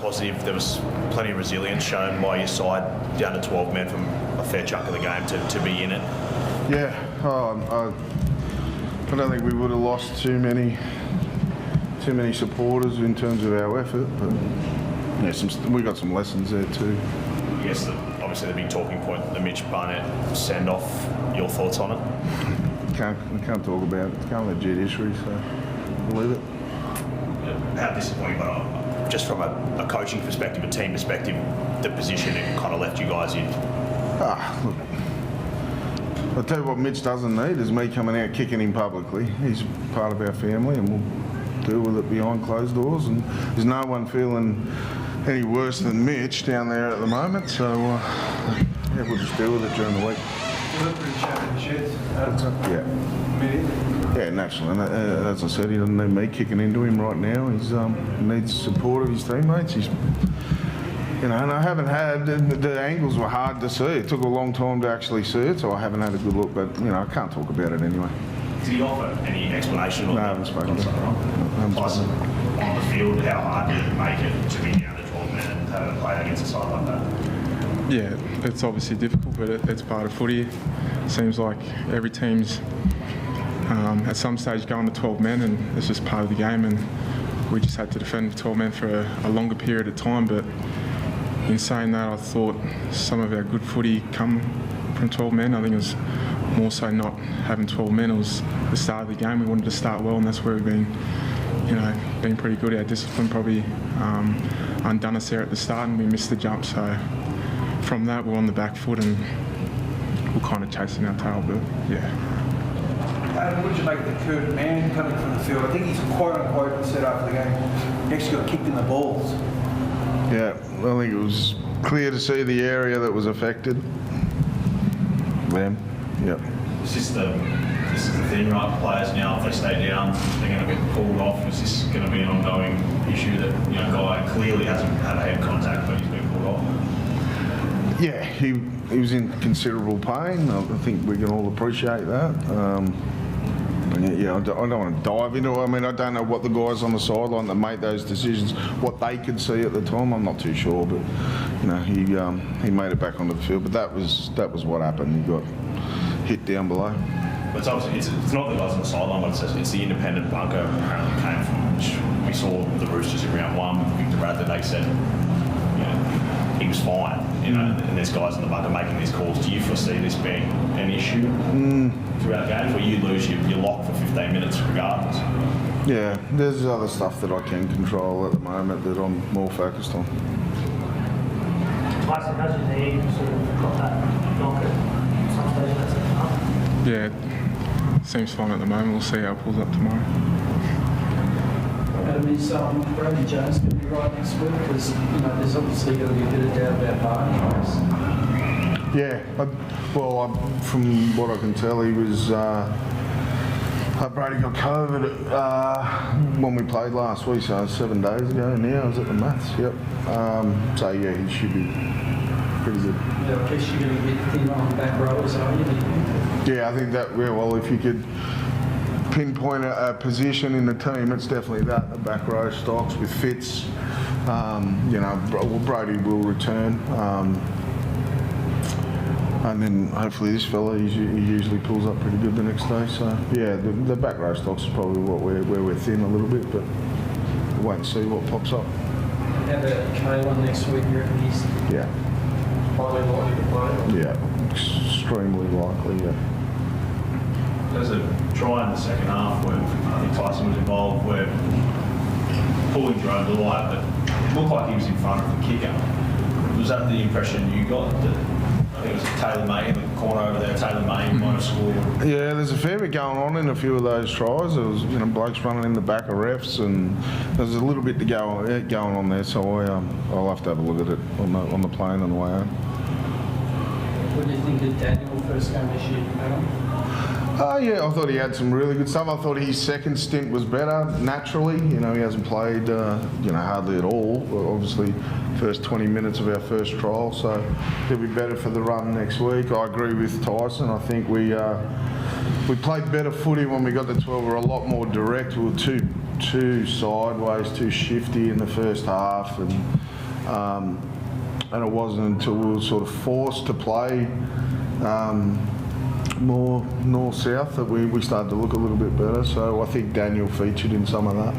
positive. There was plenty of resilience shown by your side down to 12 men from a fair chunk of the game to be in it. Yeah, I don't think we would have lost too many supporters in terms of our effort, but yeah, we got some lessons there too. Yes, obviously the big talking point, the Mitch Barnett send-off. Your thoughts on it? We can't talk about it. It's going to the judiciary, so we'll leave it. How disappointing, but just from a coaching perspective, a team perspective, the position it kind of left you guys in. Look, I'll tell you what Mitch doesn't need is me coming out kicking him publicly. He's part of our family and we'll deal with it behind closed doors, and there's no one feeling any worse than Mitch down there at the moment, so yeah, we'll just deal with it during the week. Yeah, naturally. And as I said, he doesn't need me kicking into him right now. He needs support of his teammates. And I haven't had the angles were hard to see. It took a long time to actually see it, so I haven't had a good look. But I can't talk about it anyway. Did he offer any explanation? No, I haven't spoken to him. Tyson, on the field, how hard did it make it to be down to 12 men and have to play against a side like that? Yeah, it's obviously difficult, but it's part of footy. Seems like every team's at some stage going to 12 men, and it's just part of the game. And we just had to defend 12 men for a longer period of time. But in saying that, I thought some of our good footy come from 12 men. I think it was more so not having 12 men. It was the start of the game. We wanted to start well, and that's where we've been, been pretty good. Our discipline probably undone us there at the start, and we missed the jump. So from that, we're on the back foot, and we're kind of chasing our tail. But yeah. What did you make of the Kurt Mann coming from the field? I think he's quote unquote said after the game, he actually got kicked in the balls. Yeah, I think it was clear to see the area that was affected. Them, yep. This is the thing, right? Players now, if they stay down, they're going to get pulled off. Is this going to be an ongoing issue that guy clearly hasn't had a head contact, but he's been pulled off? Yeah, he was in considerable pain. I think we can all appreciate that. Yeah, I don't want to dive into it. I mean, I don't know what the guys on the sideline that made those decisions, what they could see at the time. I'm not too sure, but he made it back onto the field. But that was what happened. He got hit down below. But it's obviously it's not the guys on the sideline, but it's the independent bunker apparently came from, which we saw the Roosters in round one with Victor Radley. They said he was fine, and there's guys in the bunker making these calls. Do you foresee this being an issue throughout games where you lose your lock for 15 minutes regardless? Yeah, there's other stuff that I can control at the moment that I'm more focused on. Tyson, how's your knee sort of got that knock at some stage? That's enough? Yeah, seems fine at the moment. We'll see how it pulls up tomorrow. Is Brodie Jones going to be right next week? Because there's obviously going to be a bit of doubt about Barney. Yeah, from what I can tell, he was. Brodie got COVID when we played last week, so 7 days ago now. I was at the maths, yep. So yeah, he should be pretty good. Yeah, I guess you're going to get thin on the back rows, are you? Yeah, I think that, well, if you could pinpoint a position in the team, it's definitely that, the back row stocks with Fitz. Brodie will return. And then hopefully this fella, he usually pulls up pretty good the next day. So yeah, the back row stocks is probably where we're thin a little bit, but we'll wait and see what pops up. How about Kalen next week? You reckon he's highly likely to play? Yeah, extremely likely, yeah. There's a try in the second half where I think Tyson was involved, where pulling Jerome Delite, but it looked like he was in front of the kicker. Was that the impression you got? That I think it was Taylor May in the corner over there. Taylor May might have scored. Yeah, there's a fair bit going on in a few of those tries. There was blokes running in the back of refs, and there's a little bit to going on there. So I'll have to have a look at it on the plane on the way home. What do you think of Daniel first game this year, Adam? Yeah, I thought he had some really good stuff. I thought his second stint was better, naturally. He hasn't played, hardly at all. Obviously, first 20 minutes of our first trial, so he'll be better for the run next week. I agree with Tyson. I think we played better footy when we got to 12. We were a lot more direct. We were too sideways, too shifty in the first half, and And it wasn't until we were sort of forced to play more north-south that we started to look a little bit better. So I think Daniel featured in some of that.